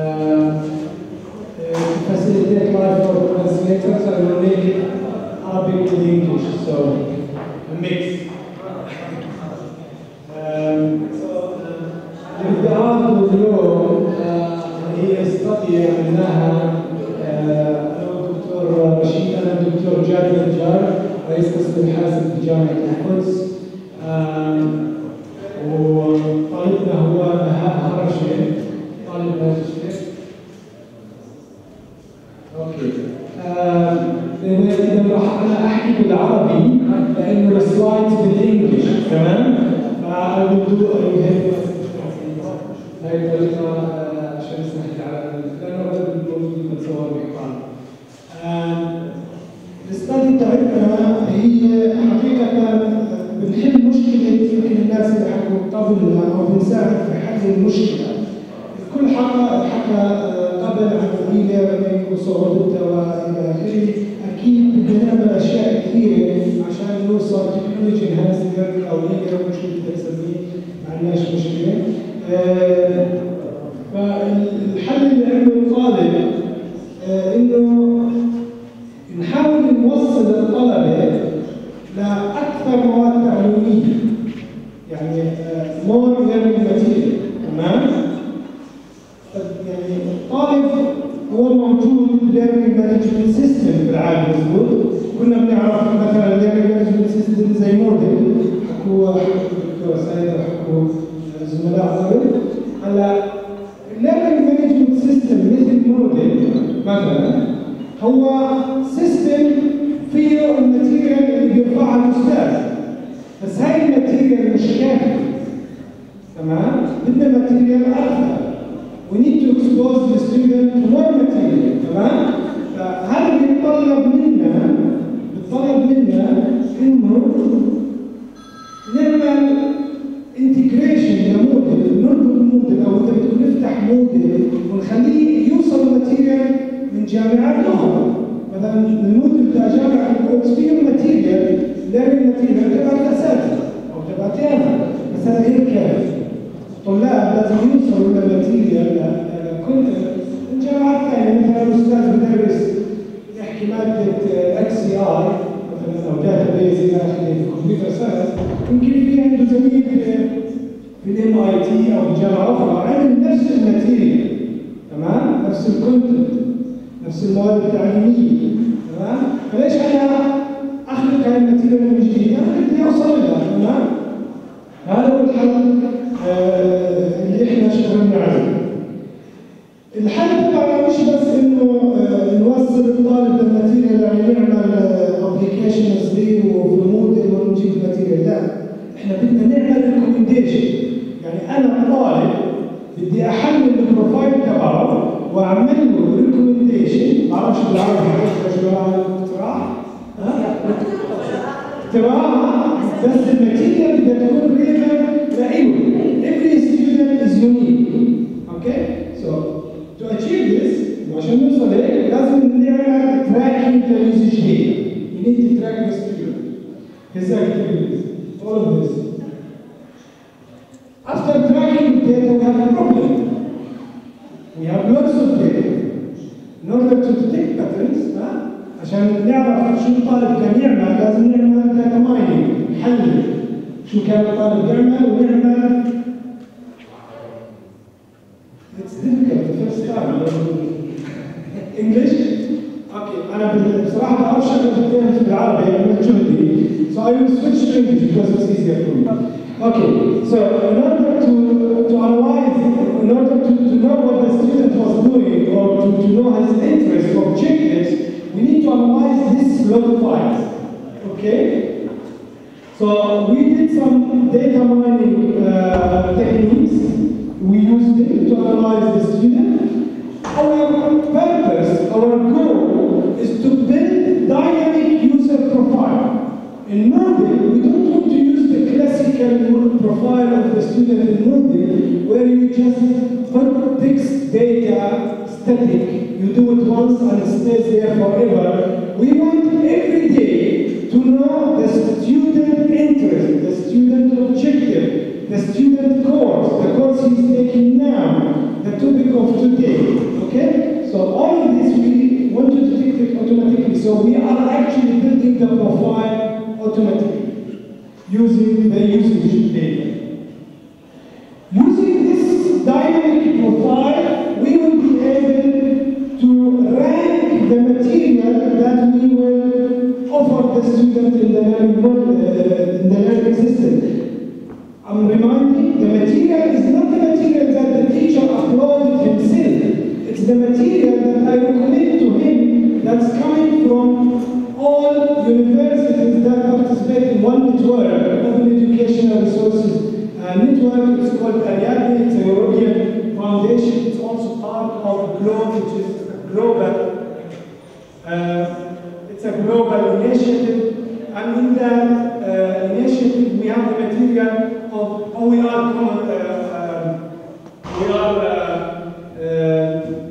to facilitate life for translators, I will make it Arabic with English, so a mix. الابتعاث باليوم هي استادية عملناها أنا والدكتور رشيد، أنا والدكتور جاد نجار رئيس قسم الحاسب في جامعة القدس، وطالبنا هو بهاء هرشي طالب ماجستير. اوكي. إذا راح أنا أحكي بالعربي لأنه السلايدز بالإنجلش، تمام؟ فأنا بدو هاي الطريقة عشان نسمح لي على لأنه الموجود متصور بإقامة. الاستادي بتاعتنا هي حقيقة بنحل مشكلة يمكن الناس اللي حكوا قبلنا أو بنساعد في حل المشكلة. الكل حكى قبل عن الإيليرنينج وصعوبتها وإلى آخره، أكيد بدنا نعمل أشياء كثيرة عشان نوصل تكنولوجي انهانسد ليرنينج أو إيليرنينج شو بدك تسميه، ما عندناش مشكلة. فالحل اللي عمله الطالب إنه نحاول نوصل الطلبة لأكثر مواد تعليمية، يعني more learning material، تمام؟ يعني الطالب هو موجود learning management system في العالم، مظبوط؟ كنا بنعرف مثلا learning management system زي موديل، حكوا الدكتور سيد وحكوا الزملاء قبل. هلا learning management system مثل موديل مثلا هو سيستم فيه الماتيريال اللي بيرفعها الاستاذ، بس هاي الماتيريال مش كافيه، تمام؟ بدنا ماتيريال اكثر. We need to expose the student to more material، تمام؟ فهذا بيتطلب منا انه نعمل انتجريشن لموديل، نربط موديل او نفتح موديل ونخليه يوصل الماتيريال من جامعات اخرى. مثلا الموديل بتاع جامعه القدس فيه ماتيريال، ليرنينج ماتيريال تبع الاساتذه او تبع تيانا، بس هذا غير كافي. الطلاب لازم يوصلوا للماتيريال كونتنت من جامعات ثانيه، مثلا الاستاذ بدرس يحكي ماده اكس سي اي مثلا او داتا بيز الى اخره في كمبيوتر ساينس، يمكن في عنده زميل في الام اي تي او في جامعه اخرى عمل نفس الماتيريال، تمام؟ نفس الكونتنت، نفس المواد التعليميه، تمام؟ فليش انا اخلق هاي الماتيريال من جديد؟ انا بدي اوصل لها، تمام؟ هذا هو الحل اللي احنا اشتغلنا عليه. الحل طبعا مش بس انه نوصل الطالب للماتيريال، يعني نعمل ابلكيشن صغير وفي موديل ونجيب الماتيريال، لا، احنا بدنا نعمل ريكومنديشن. يعني انا طالب بدي احمل البروفايل تبعه واعمل له ريكومنديشن، ما بعرفش بالعربي كيف اقتراح؟ اقتراح، بس الماتيريال بدها تكون ريليفنت لإله. Every student is unique. Okay? So to achieve this, وعشان نوصل هيك لازم نعمل tracking للusage data. We need to track the student, his activities, all of this. After tracking data, we have a problem. We have lots of data. In order to detect patterns, عشان نعرف شو الطالب كان يعمل لازم نعمل داتا مايننج، نحلل شو كان الطالب يعمل ونعمل. It's difficult the first time. English? Okay, أنا بصراحة ما بعرفش أكتب بالعربي من جهدي. So I will switch to English because it's easier for me. Okay, so in order to analyze, in order to know what the student was doing or to know his interest or objectives, we need to analyze these log files. Okay? So we did some data mining techniques. We used it to analyze the student. Our purpose, our goal is to build dynamic user profile. In Moodle, we don't want to use the classical profile of the student in Moodle, where you just put text data static. You do it once and it stays there forever. We want every day to know the student interest, the student objective, the student course, the course he's taking now, the topic of today. Okay? So all of this we want to detect it automatically. So we are actually building the profile automatically using the usage data. Using this dynamic profile, we will be able to rank the material that we will offer the student in the learning system. I'm reminding, the material is not the material that the teacher uploaded himself. It's the material that I recommend to him that's coming from all universities that participate in one network, Open Educational Resources network. It's called Ariadne. It's a European foundation. It's also part of GLOBE, which is a global. It's a global initiative, and in that initiative, we have the material of. We are commons. I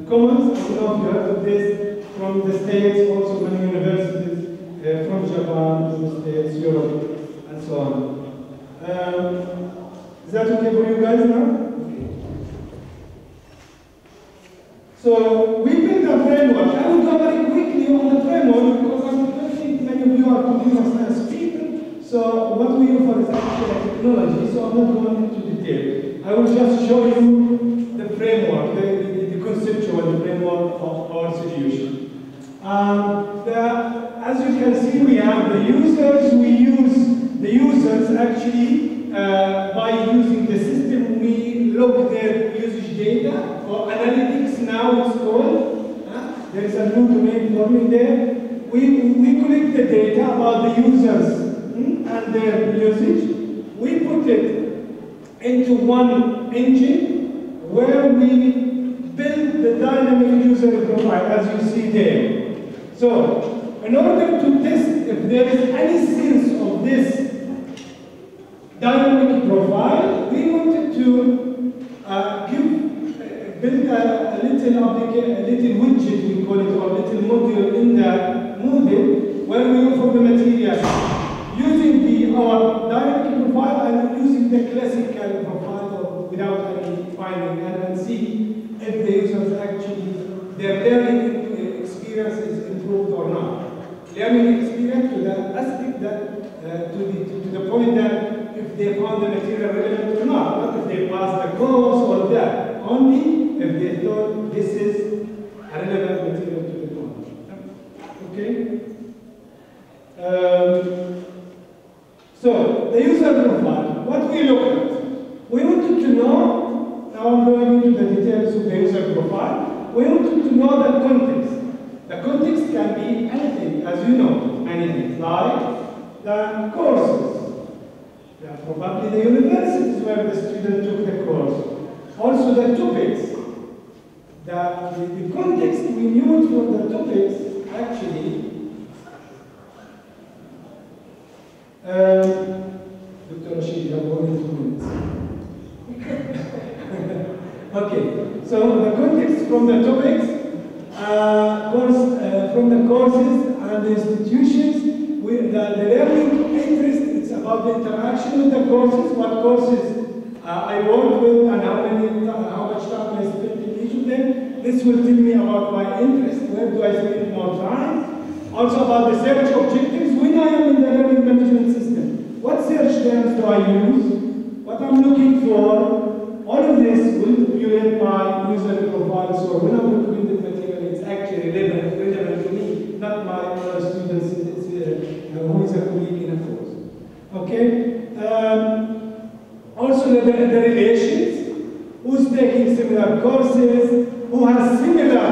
don't know if you heard of this from the States, also many universities from Japan, from the States, Europe, and so on. Is that okay for you guys now? Okay. So we built a framework. I will go very quickly on the framework because I don't think many of you are computer science people. So what we offer is actually a technology, so I'm not going into detail. I will just show you the framework, the conceptual framework of our solution. As you can see, we have the users. We use the users actually by using the system. We log their usage data, or analytics now it's called. There is a new domain forming there. We collect the data about the users and their usage. We put it into one engine where we build the dynamic user profile, as you see there. So, in order to test if there is any sense of this dynamic profile, we wanted to build a little widget, we call it, or a little module in the Moodle, where we offer the material using our dynamic profile and using the classical profile without any finding, and see if the users actually, their learning experience is improved or not. Learning experience to the aspect that, to the point that if they found the material relevant or not if they passed the course or that, only if they thought this is a relevant material to the course. Okay? So, the user profile, what we look at? We wanted to know, now I'm going into the details of the user profile, we wanted to know the context. The context can be anything, as you know, anything, like the courses. Yeah, probably the universities where the student took the course. Also the topics. The context we use for the topics, actually, Dr. Rashid, you have 1 minutes. Okay, so the context from the topics, from the courses and the institutions, the learning interest, it's about the interaction with the courses, what courses I work with and how much time I spend in each of them. This will tell me about my interest, where do I spend more time. Also about the search objectives, when I am in the learning management system. What search terms do I use? What I'm looking for? All of this will populate my user profile, so when I'm looking at the material, it's actually relevant to me, not my students who is a colleague in a course. Okay? Also the relations, who's taking similar courses, who has similar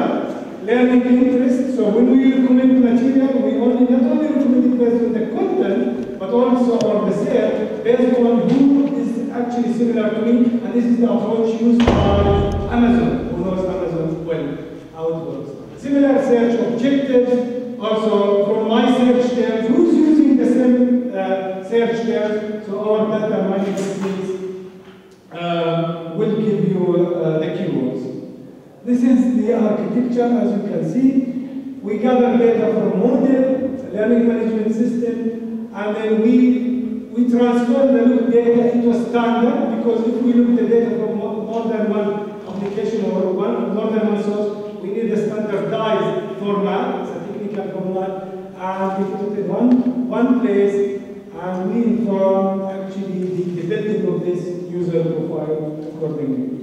learning interests. So when we recommend material, we not only recommend it based on the content, but also on the search, based on who is actually similar to me. And this is the approach used by Amazon, who knows Amazon well, how it works. Similar search objectives, also from my search terms, who's using the same search terms, so our data mining techniques will give you the keywords. This is the architecture, as you can see. We gather data from Moodle, learning management system, and then we transfer the look data into a standard, because if we look the data from more than one application or one more than one source, we need a standardized format, it's a technical format, and we put it in one place, and we inform actually the building of this user profile accordingly.